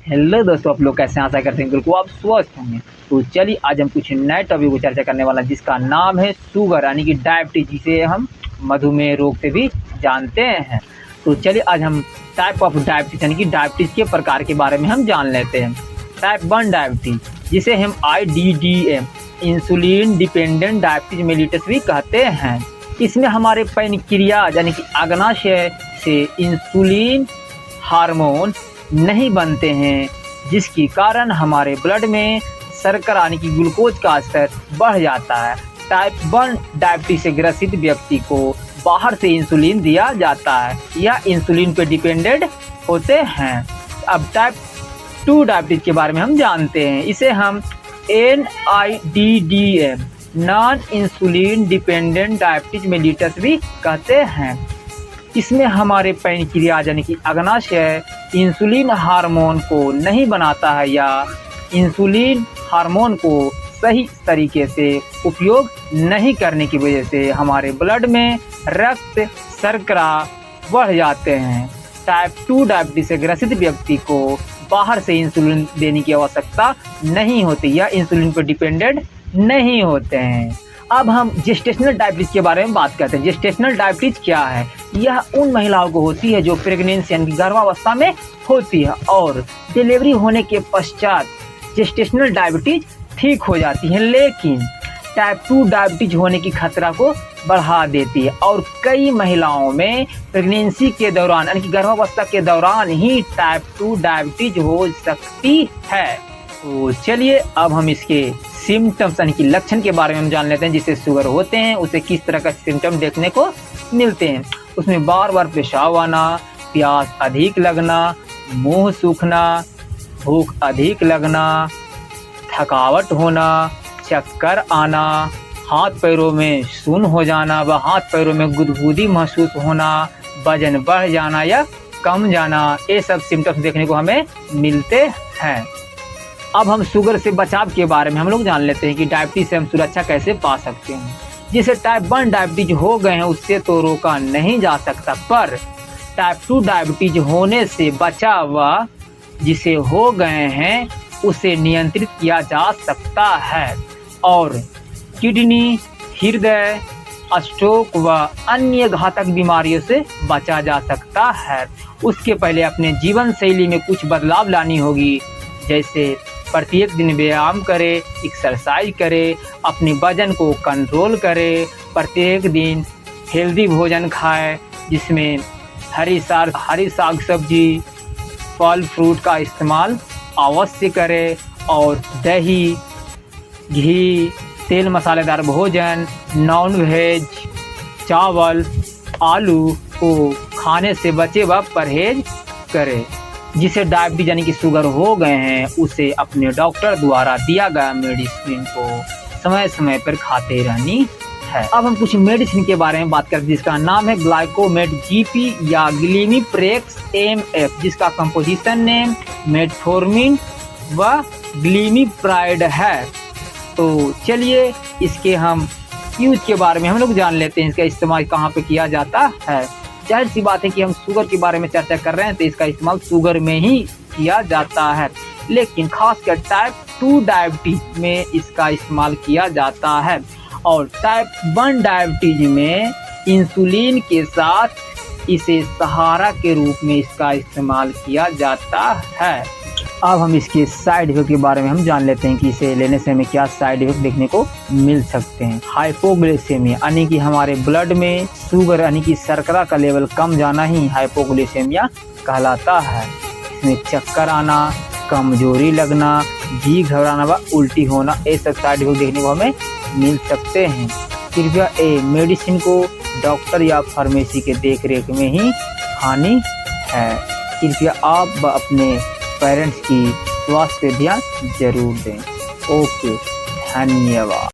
Hello दोस्तों, आप लोग कैसे हैं? आशा करते हैं बिल्कुल आप स्वस्थ होंगे। तो चलिए आज हम कुछ नए टॉपिक को चर्चा करने वाला हैं जिसका नाम है शुगर यानी कि डायबिटीज, जिसे हम मधुमेह रोग से भी जानते हैं। तो चलिए आज हम टाइप ऑफ डायबिटीज यानी कि डायबिटीज के प्रकार के बारे में हम जान लेते हैं। टाइप 1 डायबिटीज, जिसे हम IDDM insulin dependent diabetes mellitus भी कहते हैं। इसमें हमारे पैनक्रियाज यानी कि अग्नाशय से इंसुलिन हार्मोन नहीं बनते हैं, जिसके कारण हमारे ब्लड में शर्करा यानी कि ग्लूकोज का स्तर बढ़ जाता है। टाइप 1 डायबिटीज से ग्रसित व्यक्ति को बाहर से इंसुलिन दिया जाता है, यह इंसुलिन पे डिपेंडेंट होते हैं। अब टाइप 2 डायबिटीज के बारे में हम जानते हैं। इसे हम NIDDM non insulin dependent diabetes mellitus भी कहते हैं। इसमें हमारे पैनक्रियाज यानी कि अग्नाशय इंसुलिन हार्मोन को नहीं बनाता है या इंसुलिन हार्मोन को सही तरीके से उपयोग नहीं करने की वजह से हमारे ब्लड में रक्त शर्करा बढ़ जाते हैं। टाइप 2 डायबिटीज से ग्रसित व्यक्ति को बाहर से इंसुलिन देने की आवश्यकता नहीं होती या इंसुलिन पर डिपेंडेंट नहीं होते हैं। अब हम जेस्टेशनल डायबिटीज के बारे में बात करते हैं। जेस्टेशनल डायबिटीज क्या है? यह उन महिलाओं को होती है जो प्रेगनेंसी यानी गर्भावस्था में होती है और डिलीवरी होने के पश्चात जेस्टेशनल डायबिटीज ठीक हो जाती है, लेकिन टाइप 2 डायबिटीज होने की खतरा को बढ़ा देती है और कई महिलाओं में प्रेगनेंसी के दौरान यानी कि गर्भावस्था के दौरान ही टाइप 2 डायबिटीज हो सकती है। तो चलिए अब हम इसके सिम्टम्स यानी कि लक्षण के बारे में हम जान लेते हैं। जिसे शुगर होते हैं उसे किस तरह का सिम्टम देखने को मिलते हैं। उसमें बार बार पेशाब आना, प्यास अधिक लगना, मुंह सूखना, भूख अधिक लगना, थकावट होना, चक्कर आना, हाथ पैरों में सुन्न हो जाना व हाथ पैरों में गुदगुदी महसूस होना, वजन बढ़ जाना या कम जाना, ये सब सिम्टम्स देखने को हमें मिलते हैं। अब हम शुगर से बचाव के बारे में हम लोग जान लेते हैं कि डायबिटीज से हम सुरक्षा कैसे पा सकते हैं। जिसे टाइप 1 डायबिटीज हो गए हैं उससे तो रोका नहीं जा सकता, पर टाइप 2 डायबिटीज होने से बचा हुआ जिसे हो गए हैं उसे नियंत्रित किया जा सकता है और किडनी, हृदय, स्ट्रोक व अन्य घातक बीमारियों से बचा जा सकता है। उसके पहले अपने जीवन शैली में कुछ बदलाव लानी होगी, जैसे प्रत्येक दिन व्यायाम करें, एक्सरसाइज करें, अपने वजन को कंट्रोल करें, प्रत्येक दिन हेल्दी भोजन खाएं जिसमें हरी साग सब्जी, फल फ्रूट का इस्तेमाल अवश्य करें और दही, घी, तेल मसालेदार भोजन, नॉन वेज, चावल, आलू को खाने से बचे व परहेज करें। जिसे डायबिटीज यानी कि शुगर हो गए हैं उसे अपने डॉक्टर द्वारा दिया गया मेडिसिन को समय समय पर खाते रहनी है। अब हम कुछ मेडिसिन के बारे में बात करते हैं जिसका नाम है ग्लाइकोमेट GP या ग्लिमिप्रेक्स MF, जिसका कंपोजिशन नेम मेटफॉर्मिन व ग्लिमिप्राइड है। तो चलिए इसके हम यूज के बारे में हम लोग जान लेते हैं। इसका इस्तेमाल कहाँ पे किया जाता है। जाहिर सी बात है कि हम शुगर के बारे में चर्चा कर रहे हैं तो इसका इस्तेमाल शुगर में ही किया जाता है, लेकिन खासकर टाइप 2 डायबिटीज में इसका इस्तेमाल किया जाता है और टाइप 1 डायबिटीज में इंसुलिन के साथ इसे सहारा के रूप में इसका इस्तेमाल किया जाता है। अब हम इसके साइड इफेक्ट के बारे में हम जान लेते हैं कि इसे लेने से हमें क्या साइड इफेक्ट देखने को मिल सकते हैं। हाइपोग्लाइसेमिया यानी कि हमारे ब्लड में शुगर यानी कि शर्करा का लेवल कम जाना ही हाइपोग्लाइसेमिया कहलाता है। इसमें चक्कर आना, कमजोरी लगना, जी घबराना व उल्टी होना, ये सब साइड इफेक्ट देखने को हमें मिल सकते हैं। कृपया ये मेडिसिन को डॉक्टर या फार्मेसी के देख रेख में ही खानी है। कृपया आप अपने पेरेंट्स की स्वास्थ्य पे ध्यान जरूर दें। ओके, धन्यवाद।